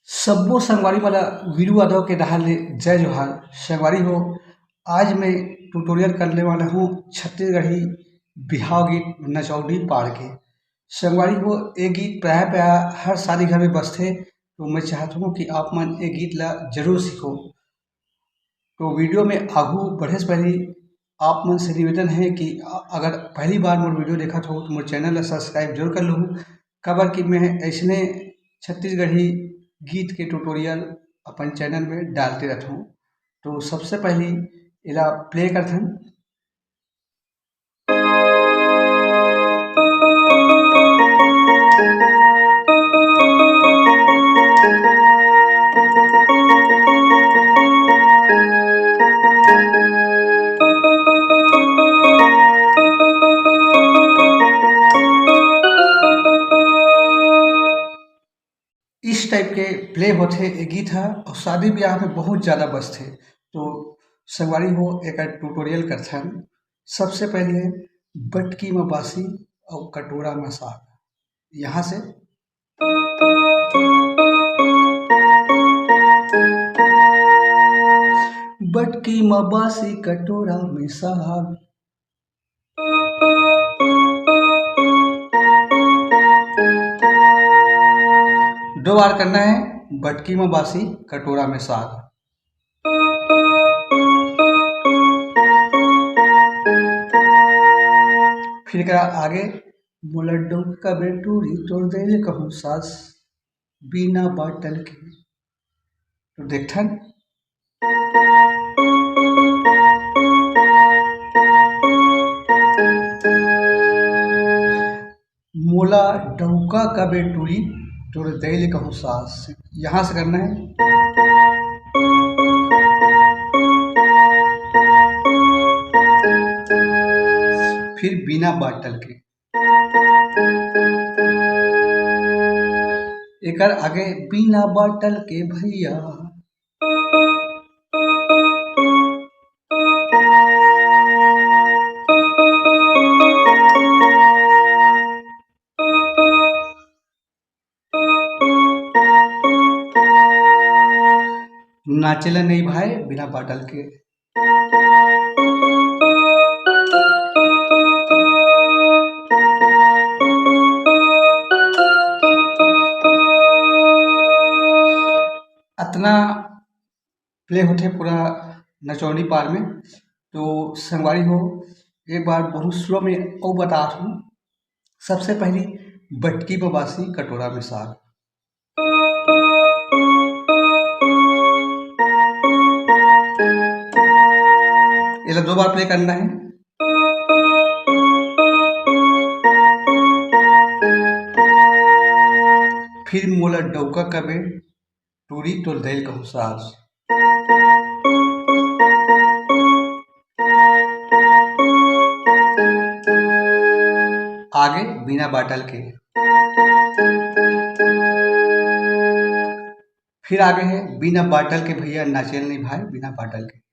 सब्बो संगवारी मन ल वीरू यादव के डाहर ले जय जोहार। संगवारी हो, आज मैं ट्यूटोरियल करने वाला हूँ छत्तीसगढ़ी बिहाव गीत नचौड़ी पार के। संगवारी हो, ये गीत प्रायः हर शादी घर में बजथे, तो मैं चाहता हूँ कि आप मन ये गीत ला जरूर सीखो। तो वीडियो में आघू बढ़े से पहले आप मन से निवेदन है कि अगर पहली बार मोर वीडियो देखत हो तो मोर चैनल ला सब्सक्राइब जरूर कर लूँ, काबर कि मैं ऐसने छत्तीसगढ़ी गीत के ट्यूटोरियल अपन चैनल में डालते रहता हूँ। तो सबसे पहले इला प्ले करथन। इस टाइप के प्ले होते ये गीत है और शादी ब्याह में बहुत ज़्यादा बजथे। तो संगवारी हो, एक ट्यूटोरियल करथन। सबसे पहले बटकी में बासी और कटोरा में साग। यहाँ से बटकी में बासी कटोरा में साग, दो बार करना है। बटकी में बासी कटोरा में साग। फिर क्या आगे, मोला डोका बेटूरी तोड़ दे कहूँ सास बिना बाटल के। तो देखथन। मोला डौका का बेटूरी तोड़ दे कहूँ सास, यहाँ से करना है। फिर बिना बाटल के। एक आगे बिना बाटल के भैया, नाचेला नहीं भाई बिना बाटल के। इतना प्ले होते पूरा नचौड़ी पार में। तो संगवारी हो, एक बार बहुत स्लो में और बता हूँ। सबसे पहली बटकी में बासी कटोरा में साग। ये दो बार प्ले करना है। फिर मोला डौका कबे टूरी तो दैल कहूँ सास। आगे बिना बाटल के। फिर आगे है बिना बाटल के भैया नाचेल नहीं भाई बिना बाटल के।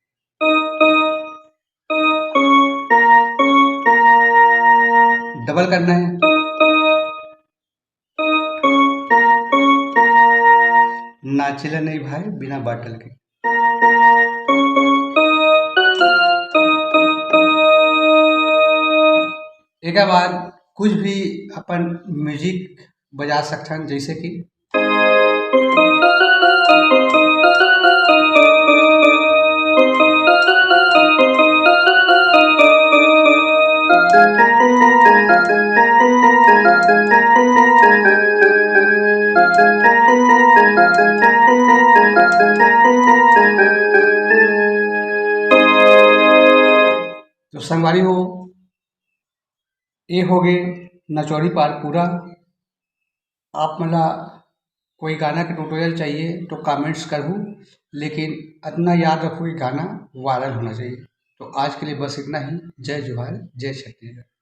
डबल करना है। नाचेला नहीं भाई बिना बाटल के। एक बार कुछ भी अपन म्यूजिक बजा सकथन, जैसे कि तो संगवारी हो, ये हो गए नचौड़ी पार पूरा। आप मला कोई गाना के ट्यूटोरियल चाहिए तो कमेंट्स करूँ, लेकिन इतना याद रखो कि गाना वायरल होना चाहिए। तो आज के लिए बस इतना ही। जय जोहार, जय छत्तीसगढ़।